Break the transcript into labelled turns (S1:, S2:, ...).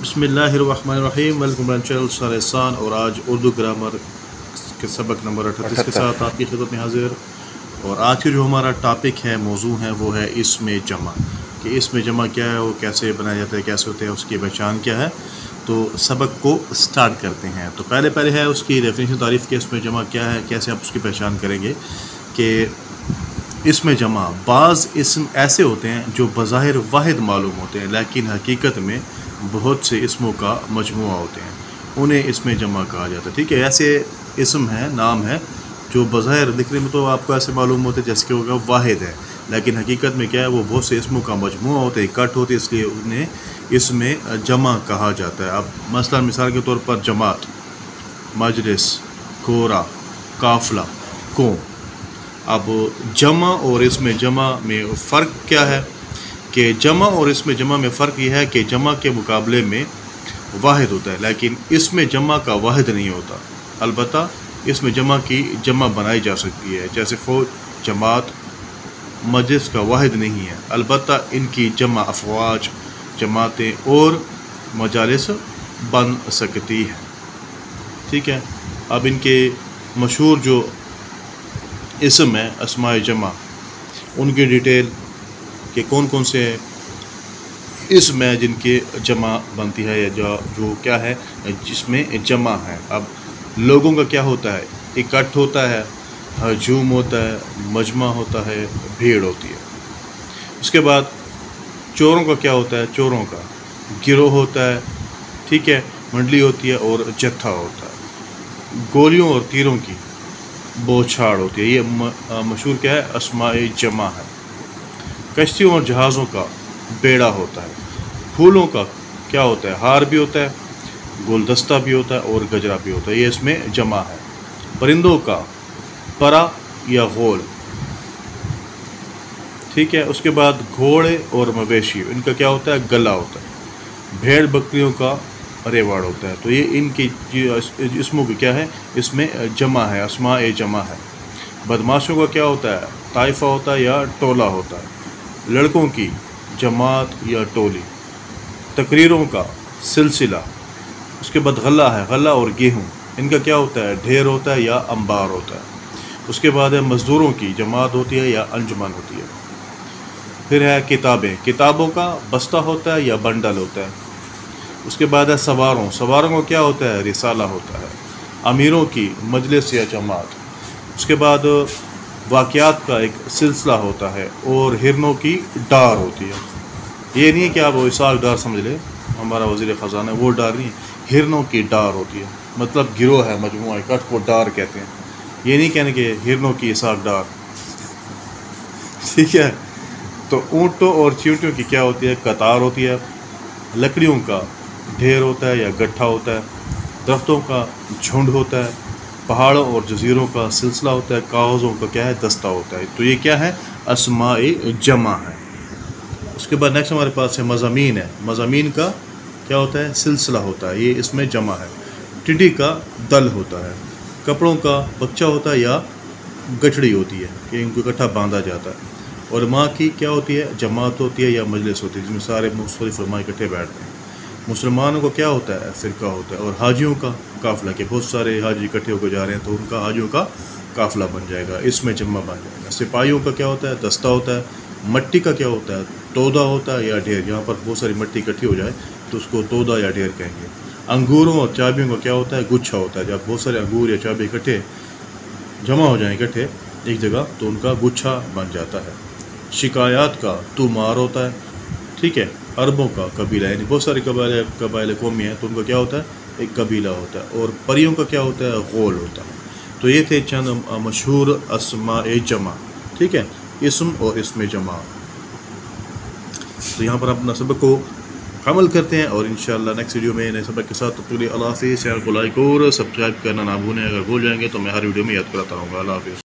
S1: बिस्मिल्लाहिर्रहमानिर्रहीम। Welcome channel sir एहसान और आज उर्दू ग्रामर के सबक नंबर 38 के साथ आपकी खिदमत में हाजिर। और आज के जो हमारा टॉपिक है, मौजू है, वो है इसमें जमा। कि इसमें जमा क्या है, वो कैसे बनाया जाता है, कैसे होते हैं, उसकी पहचान क्या है। तो सबक को स्टार्ट करते हैं। तो पहले है उसकी डेफिनेशन तारीफ़ के इसमें जमा क्या है, कैसे आप उसकी पहचान करेंगे। कि इसमें जमा बाज़ इसम ऐसे होते हैं जो बज़ाहिर वाहिद मालूम होते हैं, लेकिन हकीकत में बहुत से इसमों का मजमुआ होते हैं, उन्हें इसमें जमा कहा जाता है। ठीक है, ऐसे इसम है, नाम है, जो बज़ाहिर दिखने में तो आपको ऐसे मालूम होते हैं जैसे कि होगा वाहिद है, लेकिन हकीकत में क्या है, वो बहुत से इसमों का मजमुआ होते हैं, इकट्ठ होते हैं, इसलिए उन्हें इसमें जमा कहा जाता है। अब मसलन मिसाल के तौर पर जमात, मजलिस, कोरा, काफ़िला, कौम। अब जमा और इसमें जमा में फ़र्क क्या है। कि जमा और इसमें जमा में फ़र्क यह है कि जमा के मुकाबले में वाहिद होता है, लेकिन इसमें जमा का वाहिद नहीं होता। अलबत्ता इसमें जमा की जमा बनाई जा सकती है, जैसे फ़ौज, जमात, मजलिस का वाहिद नहीं है, अलबत्ता इनकी जमा अफवाज, जमातें और मजालिस बन सकती है। ठीक है, अब इनके मशहूर जो इसम है अस्माए जमा, उनकी डिटेल कि कौन कौन से इसम है जिनके जमा बनती है, या जो क्या है जिसमें जमा है। अब लोगों का क्या होता है, इकट्ठ होता है, हजूम होता है, मजमा होता है, भीड़ होती है। उसके बाद चोरों का क्या होता है, चोरों का गिरोह होता है। ठीक है, मंडली होती है और जत्था होता है। गोलियों और तीरों की बौछार होती है। ये मशहूर क्या है, अस्माए जमा है। कश्तियों और जहाज़ों का बेड़ा होता है। फूलों का क्या होता है, हार भी होता है, गुलदस्ता भी होता है और गजरा भी होता है, ये इसमें जमा है। परिंदों का परा या गोल। ठीक है, उसके बाद घोड़े और मवेशी, इनका क्या होता है, गला होता है। भेड़ बकरियों का रेवाड़ होता है। तो ये इनकी इसमों की क्या है, इसमें जमा है, अस्माए जमा है। बदमाशों का क्या होता है, ताइफा होता है या टोला होता है। लड़कों की जमात या टोली। तकरीरों का सिलसिला। उसके बाद गला है, गला और गेहूँ, इनका क्या होता है, ढेर होता है या अंबार होता है। उसके बाद है मज़दूरों की जमात होती है या अंजुमन होती है। फिर है किताबें, किताबों का बस्ता होता है या बंडल होता है। उसके बाद है सवारों, सवारों को क्या होता है, रिसाला होता है। अमीरों की मजलिस या जमात। उसके बाद वाक़यात का एक सिलसिला होता है और हिरनों की डार होती है। ये नहीं है कि आप इसाक डार समझ लें, हमारा वज़ीर ख़ज़ाना, वो डार नहीं, हिरनों की डार होती है, मतलब गिरोह है, मजमुआ इकट्ठ को डार कहते हैं। ये नहीं कहने कि हिरनों की इसाक डार। ठीक है, तो ऊँटों और चींटियों की क्या होती है, कतार होती है। लकड़ियों का ढेर होता है या गट्ठा होता है। दरख्तों का झुंड होता है। पहाड़ों और जजीरों का सिलसिला होता है। कागज़ों का क्या है, दस्ता होता है। तो ये क्या है, अस्माए जमा है। उसके बाद नेक्स्ट हमारे पास है मज़ामीन है। मज़ामीन का क्या होता है, सिलसिला होता है, ये इसमें जमा है। टिड्डी का दल होता है। कपड़ों का बच्चा होता है या गठड़ी होती है कि इनको इकट्ठा बांधा जाता है। और माँ की क्या होती है, जमात होती है या मजलिस होती है, जिसमें सारे मुख्तलिफ उलमा इकट्ठे बैठते हैं। मुसलमानों को क्या होता है, फ़िरका होता है। और हाजियों का काफ़िला, के बहुत सारे हाजी इकट्ठे होकर जा रहे हैं, तो उनका हाजियों का काफ़िला बन जाएगा, इसमें जमा बन जाएगा। सिपाहियों का क्या होता है, दस्ता होता है। मट्टी का क्या होता है, तोदा होता है या ढेर। यहाँ पर बहुत सारी मट्टी इकट्ठी हो जाए तो उसको तोदा या ढेर कहेंगे। अंगूरों और चाबियों का क्या होता है, गुच्छा होता है। जब बहुत सारे अंगूर या चाबी इकट्ठे जमा हो जाएँ इकट्ठे एक जगह, तो उनका गुच्छा बन जाता है। शिकायत का तुमार होता है। ठीक है, अरबों का कबीला, यानी बहुत सारे कबाइल कौमी हैं, तो उनका क्या होता है, एक कबीला होता है। और परियों का क्या होता है, गोल होता है। तो ये थे चंद मशहूर अस्माए जमा। ठीक है, इसम और इसमें जमा। तो यहाँ पर अपना सबक को कमल करते हैं और इंशाअल्लाह नेक्स्ट वीडियो में नए सबक के साथ। तब तक अल्लाह हाफ़िज़। चैनल को लाइक और सब्सक्राइब करना ना भूलें, अगर भूल जाएंगे तो मैं हर वीडियो में याद कराता रहूँगा। अल्लाह हाफ़िज़।